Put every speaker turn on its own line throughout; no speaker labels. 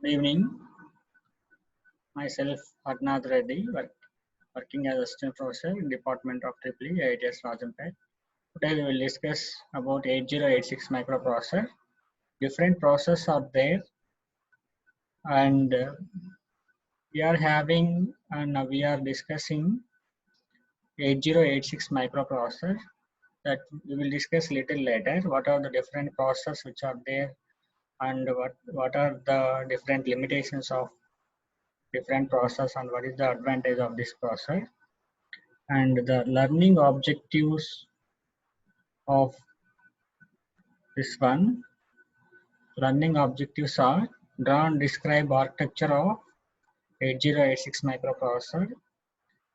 Good evening. Myself, Adnath Reddy, working as assistant professor in Department of EEE, IITS Rajampet. Today we will discuss about 8086 microprocessor. Different processors are there, and we are discussing 8086 microprocessor. That we will discuss little later. What are the different processors which are there, and what are the different limitations of different process, and what is the advantage of this process, and the learning objectives of this one. Learning objectives are: draw and describe architecture of 8086 microprocessor,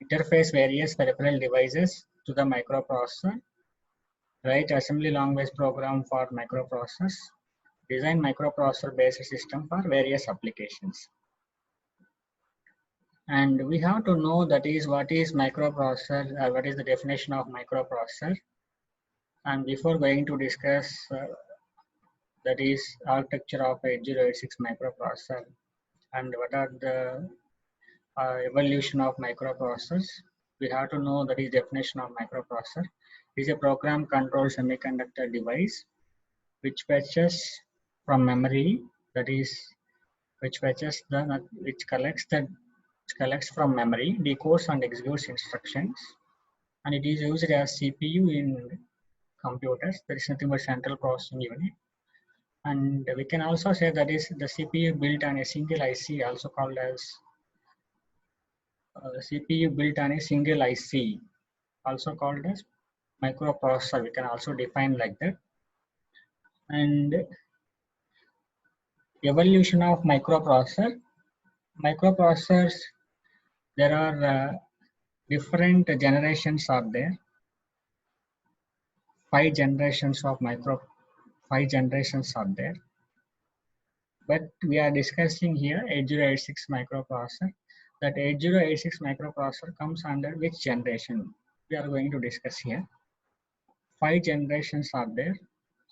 interface various peripheral devices to the microprocessor, write assembly language program for microprocessors, design microprocessor based system for various applications. And we have to know that is what is microprocessor, what is the definition of microprocessor. And before going to discuss that is architecture of 8086 microprocessor and what are the evolution of microprocessors, we have to know that is definition of microprocessor. It is a program controlled semiconductor device which fetches from memory, that is which collects from memory, decodes and executes instructions, and it is used as CPU in computers. There is nothing but central processing unit. And we can also say that is the CPU built on a single IC, also called as CPU built on a single IC, also called as microprocessor. We can also define like that. And evolution of microprocessor. Microprocessors, there are different generations are there. 5 generations are there. But we are discussing here 8086 microprocessor. That 8086 microprocessor comes under which generation? We are going to discuss here. 5 generations are there.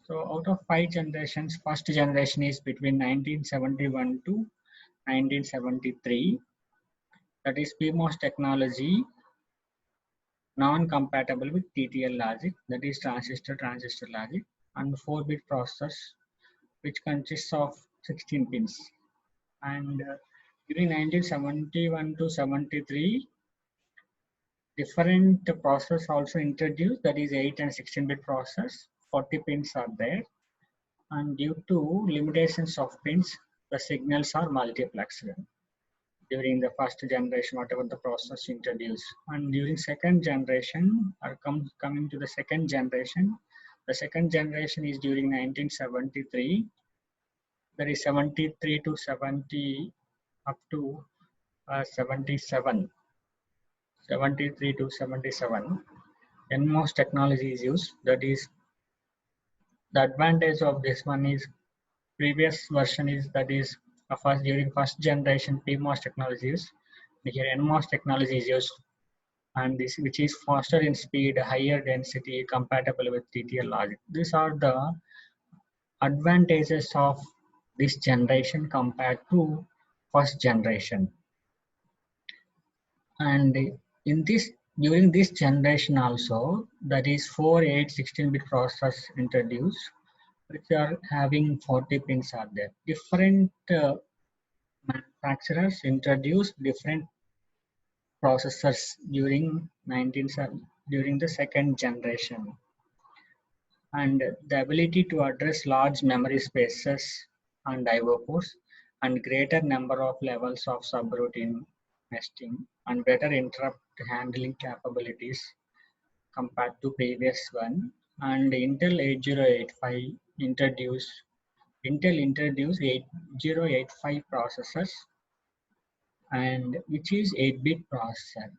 So out of 5 generations, first generation is between 1971 to 1973. That is PMOS technology, non-compatible with TTL logic, that is transistor logic, and 4-bit processors, which consists of 16 pins. And during 1971 to 73, different processors also introduced, that is 8 and 16-bit process. 40 pins are there, and due to limitations of pins, the signals are multiplexed during the first generation, whatever the process introduced. And during second generation, or coming to the second generation, the second generation is during 1973. That is 73 to 70 up to 77. 73 to 77. NMOS technology is used. That is the advantage of this one is previous version is that is during first generation PMOS technology is. Here NMOS technology is used, and this which is faster in speed, higher density, compatible with TTL logic. These are the advantages of this generation compared to first generation. And in this during this generation also, that is 4, 8, 16-bit processors introduced, which are having 40 pins are there. Different manufacturers introduced different processors during the second generation, and the ability to address large memory spaces and IO ports, and greater number of levels of subroutine nesting, and better interrupt handling capabilities compared to previous one. And Intel 8085 introduced 8085 processors, and which is 8-bit processor.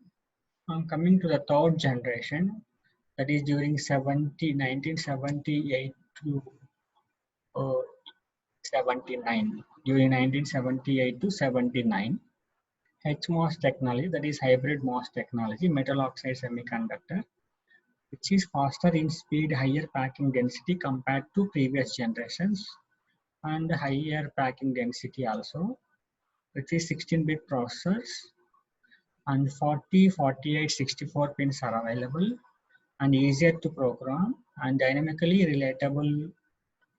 Coming to the third generation, that is during 1978 to 79. During 1978 to 79, HMOS technology, that is hybrid MOS technology, metal oxide semiconductor, which is faster in speed, higher packing density compared to previous generations, and higher packing density also. which is 16-bit processors, and 40, 48, 64 pins are available and easier to program and dynamically relatable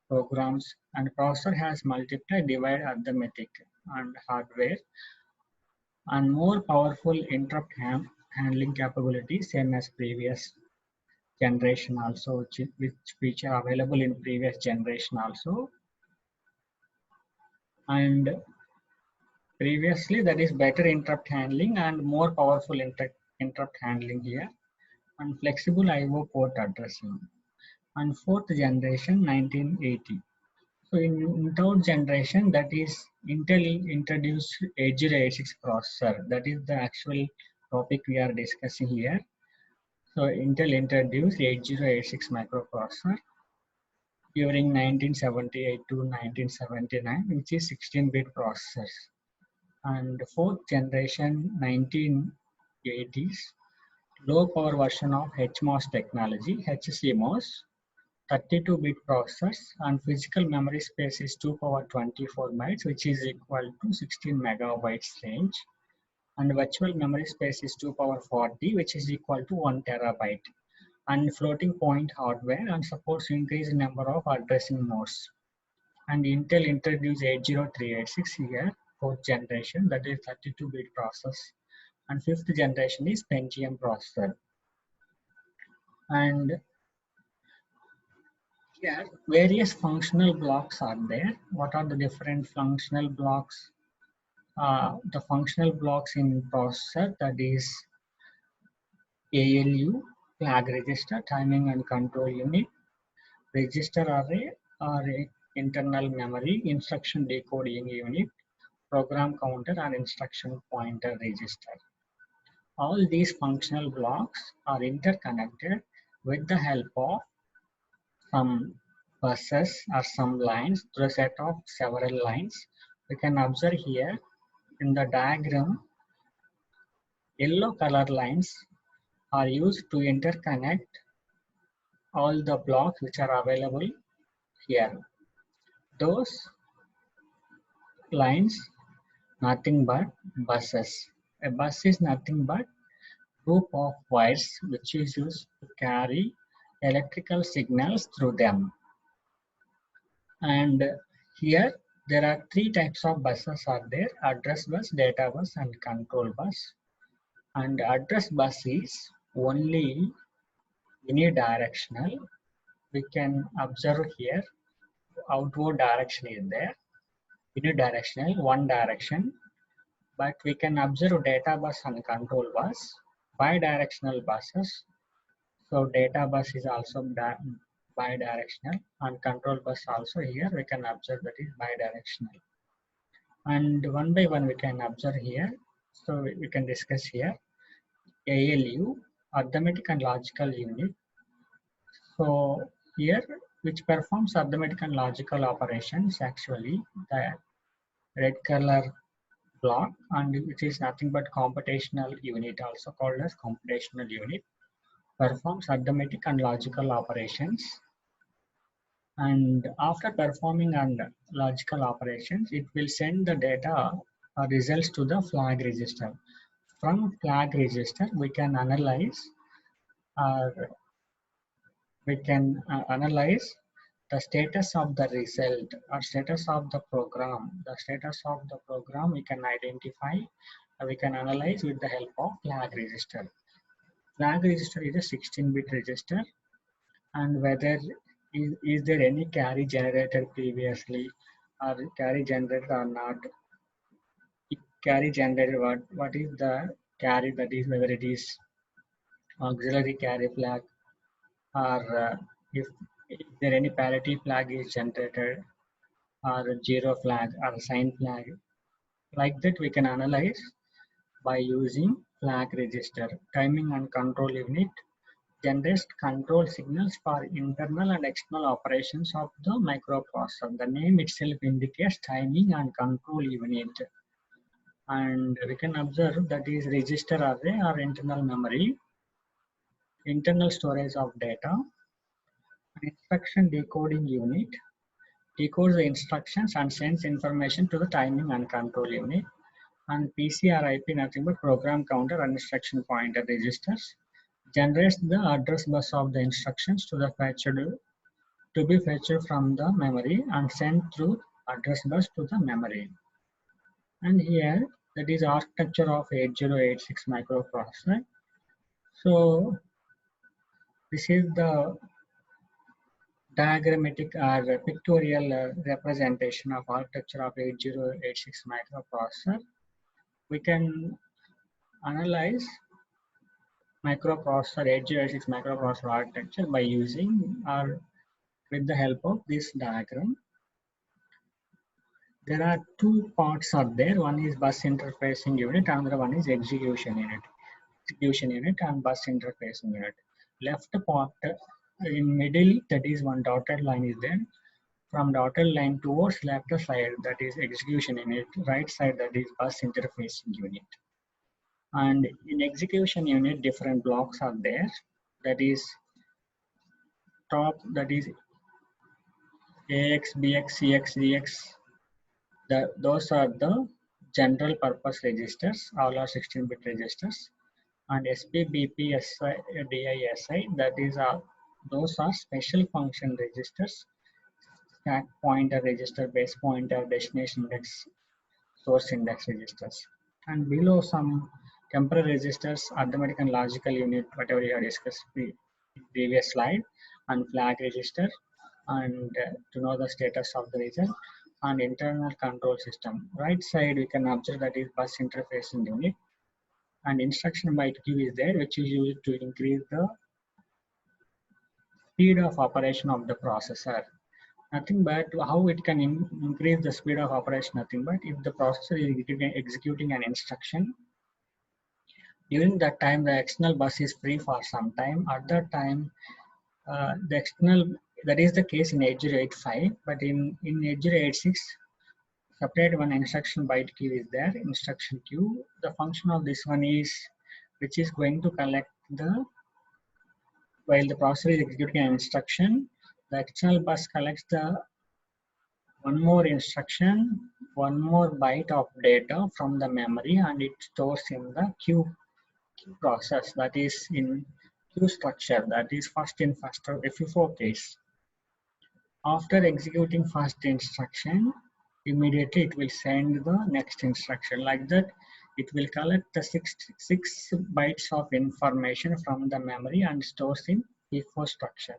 programs, and processor has multiply divide arithmetic and hardware and more powerful interrupt handling capability same as previous generation also, which are available in previous generation also. And previously that is better interrupt handling and more powerful interrupt handling here, and flexible IO port addressing. And fourth generation 1980. So in third generation, that is Intel introduced 8086 processor. That is the actual topic we are discussing here. So Intel introduced 8086 microprocessor during 1978 to 1979, which is 16-bit processors. And fourth generation 1980s, low power version of HMOS technology, HCMOS, 32-bit processors, and physical memory space is 2 power 24 bytes, which is equal to 16 megabytes range. And virtual memory space is 2 power 40, which is equal to 1 terabyte. And floating point hardware and supports increased number of addressing modes. And Intel introduced 80386 here, fourth generation, that is 32-bit process. And fifth generation is Pentium processor. And here, various functional blocks are there. What are the different functional blocks? The functional blocks in processor, that is ALU, flag register, timing and control unit, register array, or internal memory, instruction decoding unit, program counter, and instruction pointer register. All these functional blocks are interconnected with the help of some buses or some lines through a set of several lines. We can observe here in the diagram, yellow color lines are used to interconnect all the blocks which are available here. Those lines, nothing but buses. A bus is nothing but group of wires which is used to carry electrical signals through them. And here there are three types of buses are there: address bus, data bus, and control bus. And address bus is only unidirectional. We can observe here outward direction is there, unidirectional, one direction. But we can observe data bus and control bus, bidirectional buses. So data bus is also bidirectional, and control bus also here we can observe that is bidirectional. And one by one we can observe here. So we can discuss here. ALU, arithmetic and logical unit. So here, which performs arithmetic and logical operations, actually the red color block, and which is nothing but computational unit, also called as computational unit, performs arithmetic and logical operations. And after performing and logical operations, it will send the data or results to the flag register. From flag register, we can analyze the status of the result or status of the program. The status of the program we can identify, we can analyze with the help of flag register. Flag register is a 16-bit register, and whether is there any carry generated previously or carry generated or not. Carry generated, what is the carry, that is whether it is auxiliary carry flag or if there any parity flag is generated or zero flag or sign flag. Like that we can analyze by using flag register. Timing and control unit generates control signals for internal and external operations of the microprocessor. The name itself indicates timing and control unit. And we can observe that is register array or internal memory, internal storage of data, instruction decoding unit, decodes the instructions and sends information to the timing and control unit. And PCRIP nothing but program counter and instruction pointer registers generates the address bus of the instructions to be fetched from the memory and sent through address bus to the memory. And here that is architecture of 8086 microprocessor. So this is the diagrammatic or pictorial representation of architecture of 8086 microprocessor. We can analyze microprocessor 8086 microprocessor architecture by using or with the help of this diagram. There are two parts are there. One is bus interfacing unit, another one is execution unit. Execution unit and bus interfacing unit. Left part in middle, that is one dotted line is there. From dotted line towards left side, that is execution unit. Right side, that is bus interfacing unit. And in execution unit, different blocks are there. That is top, that is AX, BX, CX, DX. Those are the general purpose registers, all are 16-bit registers. And SP, BP, SI, DI, SI, that is those are special function registers, stack pointer register, base pointer, destination index, source index registers. And below some temporary registers, arithmetic and logical unit, whatever you have discussed in previous slide, and flag register, and to know the status of the region, and internal control system. Right side, we can observe that is bus interfacing unit, and instruction byte queue is there, which is used to increase the speed of operation of the processor. Nothing but how it can increase the speed of operation, nothing but if the processor is executing an instruction, during that time the external bus is free for some time. At that time, the external, that is the case in 8085, but in 8086, separate one instruction byte queue is there, instruction queue. The function of this one is, which is going to collect the, while the processor is executing an instruction, the external bus collects the one more instruction, one more byte of data from the memory, and it stores in the queue process, that is in queue structure, that is first in first out FIFO case. After executing first instruction, immediately it will send the next instruction. Like that, it will collect the six bytes of information from the memory and stores in FIFO structure.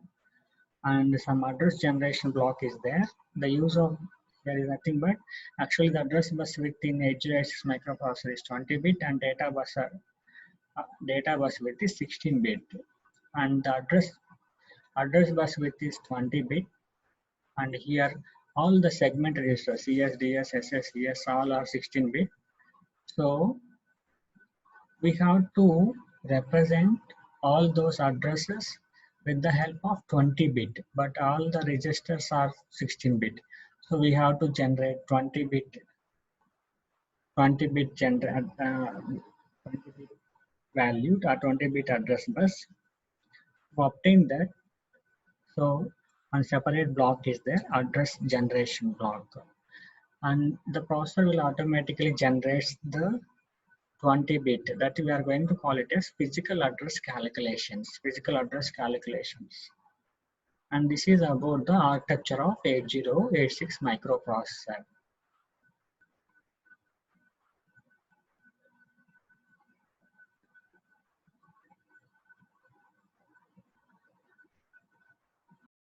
And some address generation block is there. The use of there is nothing but actually the address bus width in 8086 microprocessor is 20-bit and data bus width is 16-bit, and the address bus width is 20-bit, and here all the segment registers CS, DS, SS, ES all are 16-bit. So we have to represent all those addresses with the help of 20-bit, but all the registers are 16-bit. So we have to generate 20-bit value or 20-bit address bus. To obtain that, so one separate block is there, address generation block, and the processor will automatically generate the 20-bit, that we are going to call it as physical address calculations. And this is about the architecture of 8086 microprocessor.